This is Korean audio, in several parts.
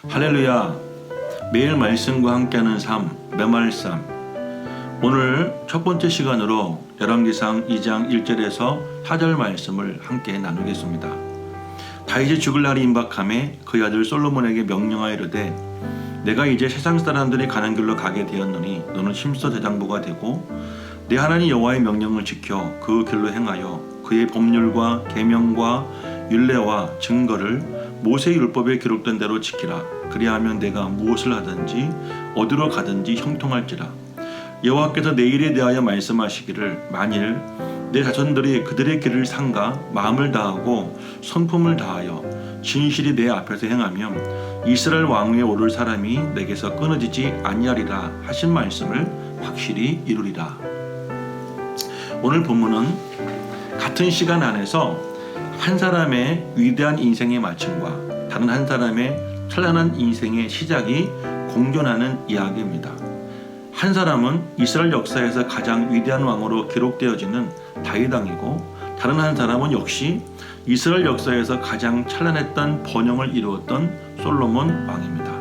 할렐루야. 매일 말씀과 함께하는 삶, 메말삼. 오늘 첫 번째 시간으로 열왕기상 2장 1절에서 4절 말씀을 함께 나누겠습니다. 다윗이 죽을 날이 임박함에 그의 아들 솔로몬에게 명령하여 이르되 내가 이제 세상 사람들이 가는 길로 가게 되었노니 너는 힘써 대장부가 되고 내 하나님 여호와의 명령을 지켜 그 길로 행하여 그의 법률과 계명과 율례와 증거를 모세의 율법에 기록된 대로 지키라. 그리하면 내가 무엇을 하든지 어디로 가든지 형통할지라. 여호와께서 내 일에 대하여 말씀하시기를 만일 내 자손들이 그들의 길을 삼가 마음을 다하고 성품을 다하여 진실이 내 앞에서 행하면 이스라엘 왕 위에 오를 사람이 내게서 끊어지지 아니하리라 하신 말씀을 확실히 이루리라. 오늘 본문은 같은 시간 안에서 한 사람의 위대한 인생의 마침과 다른 한 사람의 찬란한 인생의 시작이 공존하는 이야기입니다. 한 사람은 이스라엘 역사에서 가장 위대한 왕으로 기록되어지는 다윗 왕이고 다른 한 사람은 역시 이스라엘 역사에서 가장 찬란했던 번영을 이루었던 솔로몬 왕입니다.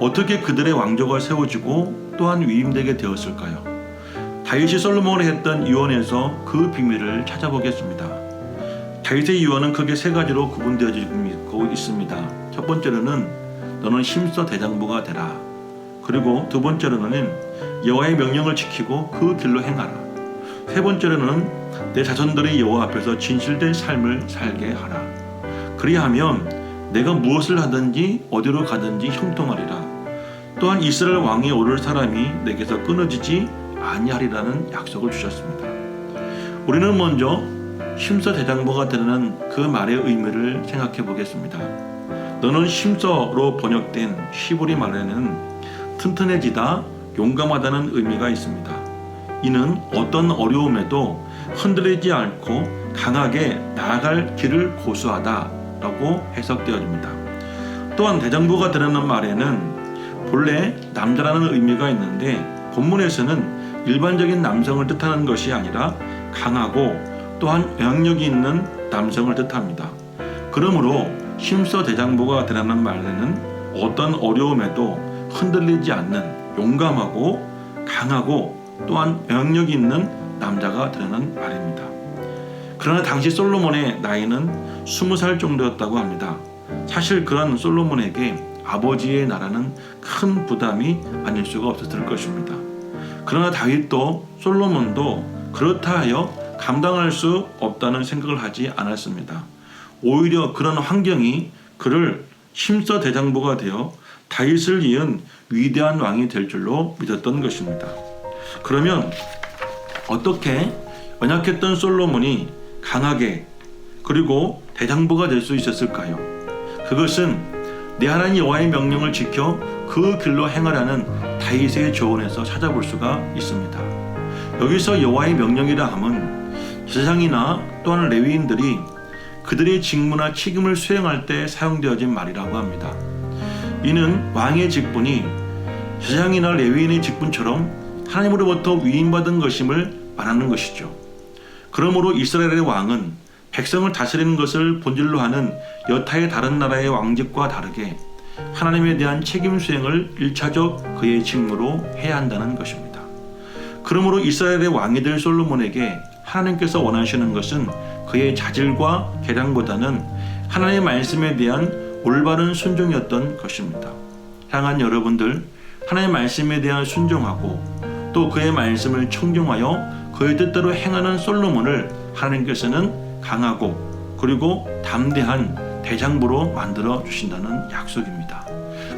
어떻게 그들의 왕조가 세워지고 또한 위임되게 되었을까요? 다윗이 솔로몬에 했던 유언에서 그 비밀을 찾아보겠습니다. 다윗의 유언은 크게 세 가지로 구분되어지고 있습니다. 첫 번째로는 너는 힘써 대장부가 되라. 그리고 두 번째로는 여호와의 명령을 지키고 그 길로 행하라. 세 번째로는 내 자손들이 여호와 앞에서 진실된 삶을 살게 하라. 그리하면 내가 무엇을 하든지 어디로 가든지 형통하리라. 또한 이스라엘 왕이 오를 사람이 내게서 끊어지지 아니하리라는 약속을 주셨습니다. 우리는 먼저 힘써 대장부가 되는 그 말의 의미를 생각해 보겠습니다. 너는 힘써로 번역된 히브리 말에는 튼튼해지다, 용감하다는 의미가 있습니다. 이는 어떤 어려움에도 흔들리지 않고 강하게 나아갈 길을 고수하다 라고 해석되어집니다. 또한 대장부가 되는 말에는 본래 남자라는 의미가 있는데 본문에서는 일반적인 남성을 뜻하는 것이 아니라 강하고 또한 영향력이 있는 남성을 뜻합니다. 그러므로 힘써 대장부가 되라는 말에는 어떤 어려움에도 흔들리지 않는 용감하고 강하고 또한 영향력이 있는 남자가 되라는 말입니다. 그러나 당시 솔로몬의 나이는 20살 정도였다고 합니다. 사실 그런 솔로몬에게 아버지의 나라는 큰 부담이 아닐 수가 없었을 것입니다. 그러나 다윗도 솔로몬도 그렇다 하여 감당할 수 없다는 생각을 하지 않았습니다. 오히려 그런 환경이 그를 힘써 대장부가 되어 다윗을 이은 위대한 왕이 될 줄로 믿었던 것입니다. 그러면 어떻게 연약했던 솔로몬이 강하게 그리고 대장부가 될 수 있었을까요? 그것은 내 하나님 여호와의 명령을 지켜 그 길로 행하라는 다윗의 조언에서 찾아볼 수가 있습니다. 여기서 여호와의 명령이라 함은 제사장이나 또한 레위인들이 그들의 직무나 책임을 수행할 때 사용되어진 말이라고 합니다. 이는 왕의 직분이 제사장이나 레위인의 직분처럼 하나님으로부터 위임받은 것임을 말하는 것이죠. 그러므로 이스라엘의 왕은 백성을 다스리는 것을 본질로 하는 여타의 다른 나라의 왕직과 다르게 하나님에 대한 책임 수행을 1차적 그의 직무로 해야 한다는 것입니다. 그러므로 이스라엘의 왕이 될 솔로몬에게 하나님께서 원하시는 것은 그의 자질과 계량보다는 하나님의 말씀에 대한 올바른 순종이었던 것입니다. 사랑하는 여러분들, 하나님의 말씀에 대한 순종하고 또 그의 말씀을 청종하여 그의 뜻대로 행하는 솔로몬을 하나님께서는 강하고 그리고 담대한 대장부로 만들어 주신다는 약속입니다.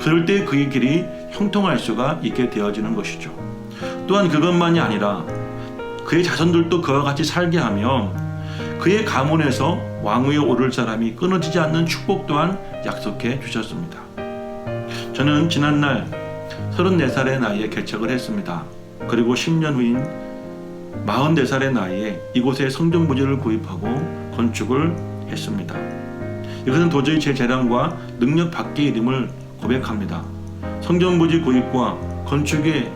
그럴 때 그의 길이 형통할 수가 있게 되어지는 것이죠. 또한 그것만이 아니라 그의 자손들도 그와 같이 살게 하며 그의 가문에서 왕위에 오를 사람이 끊어지지 않는 축복 또한 약속해 주셨습니다. 저는 지난날 34살의 나이에 개척을 했습니다. 그리고 10년 후인 44살의 나이에 이곳에 성전부지를 구입하고 건축을 했습니다. 이것은 도저히 제 재량과 능력 밖의 일임을 고백합니다. 성전부지 구입과 건축에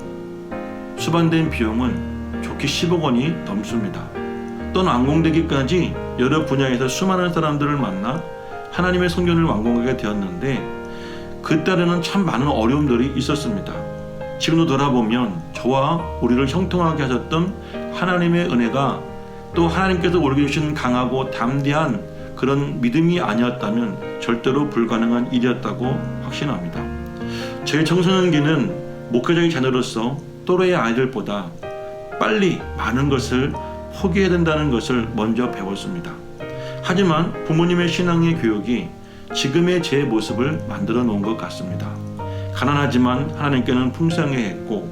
수반된 비용은 좋게 10억 원이 넘습니다. 또는 완공되기까지 여러 분야에서 수많은 사람들을 만나 하나님의 성전을 완공하게 되었는데 그때는 참 많은 어려움들이 있었습니다. 지금도 돌아보면 저와 우리를 형통하게 하셨던 하나님의 은혜가 또 하나님께서 우리에게 주신 강하고 담대한 그런 믿음이 아니었다면 절대로 불가능한 일이었다고 확신합니다. 제 청소년기는 목회자의 자녀로서 또래의 아이들보다 빨리 많은 것을 포기해야 된다는 것을 먼저 배웠습니다. 하지만 부모님의 신앙의 교육이 지금의 제 모습을 만들어 놓은 것 같습니다. 가난하지만 하나님께는 풍성해 했고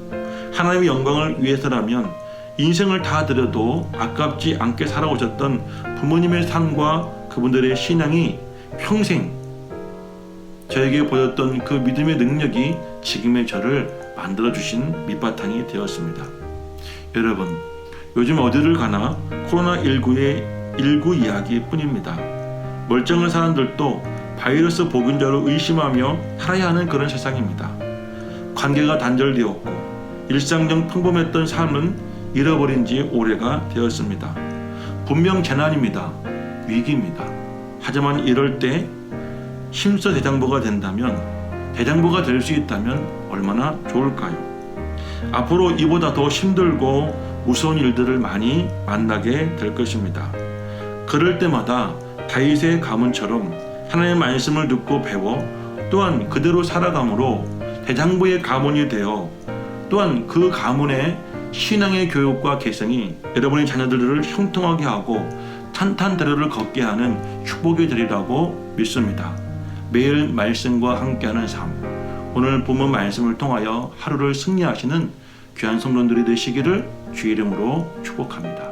하나님의 영광을 위해서라면 인생을 다 드려도 아깝지 않게 살아오셨던 부모님의 삶과 그분들의 신앙이 평생 저에게 보였던 그 믿음의 능력이 지금의 저를 만들어주신 밑바탕이 되었습니다. 여러분, 요즘 어디를 가나 코로나19의 일구 이야기뿐입니다. 멀쩡한 사람들도 바이러스 보균자로 의심하며 살아야 하는 그런 세상입니다. 관계가 단절되었고 일상적 평범했던 삶은 잃어버린 지 오래가 되었습니다. 분명 재난입니다. 위기입니다. 하지만 이럴 때 힘써 대장부가 된다면, 대장부가 될 수 있다면 얼마나 좋을까요? 앞으로 이보다 더 힘들고 무서운 일들을 많이 만나게 될 것입니다. 그럴 때마다 다윗의 가문처럼 하나님의 말씀을 듣고 배워 또한 그대로 살아감으로 대장부의 가문이 되어 또한 그 가문의 신앙의 교육과 개성이 여러분의 자녀들을 형통하게 하고 탄탄대로를 걷게 하는 축복이 되리라고 믿습니다. 매일 말씀과 함께하는 삶, 오늘 본문 말씀을 통하여 하루를 승리하시는 귀한 성도들이 되시기를 주의 이름으로 축복합니다.